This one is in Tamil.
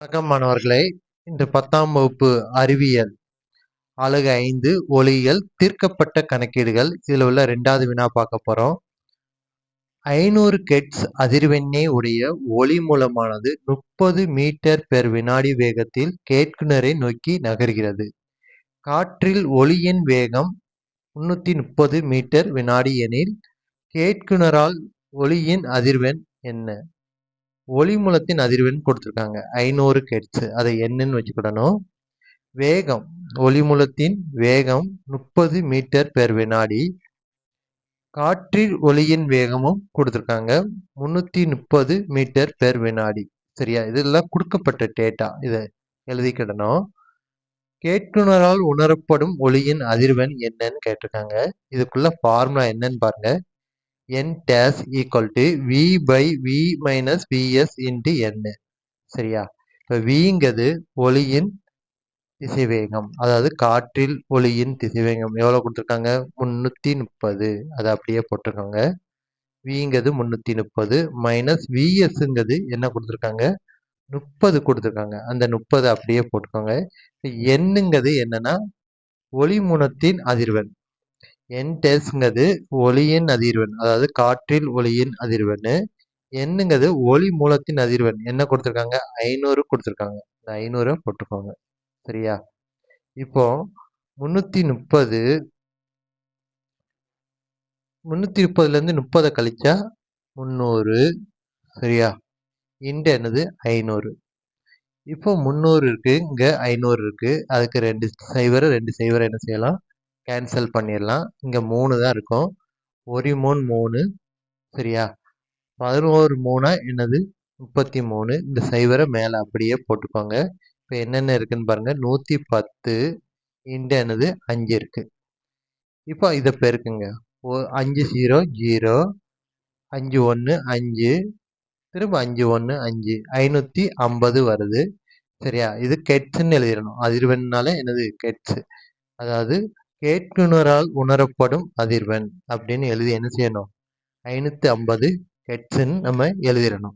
வணக்கம் மாணவர்களே, இன்று 10ஆம் வகுப்பு அறிவியல் அலகு 5 ஒளியியல் தீர்க்கப்பட்ட கணக்கீடுகள். இதில் உள்ள 2வது வினா பார்க்க போறோம். 500 கெட்ஸ் அதிர்வெண்ணை உடைய ஒளி மூலமானது 30 மீட்டர் பெர் வினாடி வேகத்தில் கேட்குனரை நோக்கி நகர்கிறது. காற்றில் ஒளியின் வேகம் 330 மீட்டர் வினாடி எனில் கேட்குனரால் ஒளியின் அதிர்வெண் என்ன? ஒளி மூலத்தின் அதிர்வெண் கொடுத்துருக்காங்க 500 ஹெர்ட்ஸ், அதை என்னன்னு வச்சுக்கிடணும். வேகம், ஒளி மூலத்தின் வேகம் 30 மீட்டர் பெர் வினாடி. காற்றில் ஒளியின் வேகமும் கொடுத்துருக்காங்க 330 மீட்டர் பெர் வினாடி. சரியா, இதெல்லாம் கொடுக்கப்பட்ட டேட்டா, இதை எழுதிக்கிடணும். கேட்குனரால் உணரப்படும் ஒளியின் அதிர்வெண் என்னன்னு கேட்டிருக்காங்க. இதுக்குள்ள ஃபார்முலா என்னன்னு பாருங்க. n dash equal to v by v minus vs into n. சரியா, இப்போ vங்கிறது ஒளியின் திசைவேகம், அதாவது காற்றில் ஒளியின் திசைவேகம் எவ்வளவு கொடுத்துருக்காங்க? 330. அதை அப்படியே போட்டுருக்காங்க. vங்கிறது 330 மைனஸ் vsங்கிறது என்ன கொடுத்துருக்காங்க? 30 கொடுத்துருக்காங்க. அந்த 30 அப்படியே போட்டுக்கோங்க. என்னங்கிறது என்னன்னா ஒளி மூலத்தின் அதிர்வெண். என் டேஸ்ங்கிறது ஒளியின் அதிர்வெண், அதாவது காற்றில் ஒளியின் அதிர்வெண். என்னங்கிறது ஒளி மூலத்தின் அதிர்வெண். என்ன கொடுத்துருக்காங்க? 500 கொடுத்துருக்காங்க. இந்த 500 போட்டுக்கோங்க. சரியா, இப்போ 330ல இருந்து 30 கழிச்சா 300. சரியா, இன்டு என்னது 500. இப்போ 300 இருக்கு, இங்க 500 இருக்கு. அதுக்கு 2 சைவரை என்ன செய்யலாம்? கேன்சல் பண்ணிடலாம். இங்க 3 தான் இருக்கும். 1 3 3. சரியா, 11 3 என்னது 33. இந்த சைவரை மேல அப்படியே போட்டுக்கோங்க. இப்போ என்னென்ன இருக்குன்னு பாருங்க. 110 இன்டு என்னது 5 இருக்கு. இப்போ இதை பெருக்குங்க. 5 0 0, 5 1 5, திரும்ப 5 1 5, 550 வருது. சரியா, இது கெட்ஸ்ன்னு எழுதிடணும். அதிர்வெண்ணால என்னது கெட்ஸ், அதாவது கேட்குனரால் உணரப்படும் அதிர்வெண் அப்படின்னு எழுதி என்ன செய்யணும்? 550 ஹெர்ட்ஸ்ன்னு நம்ம எழுதிடணும்.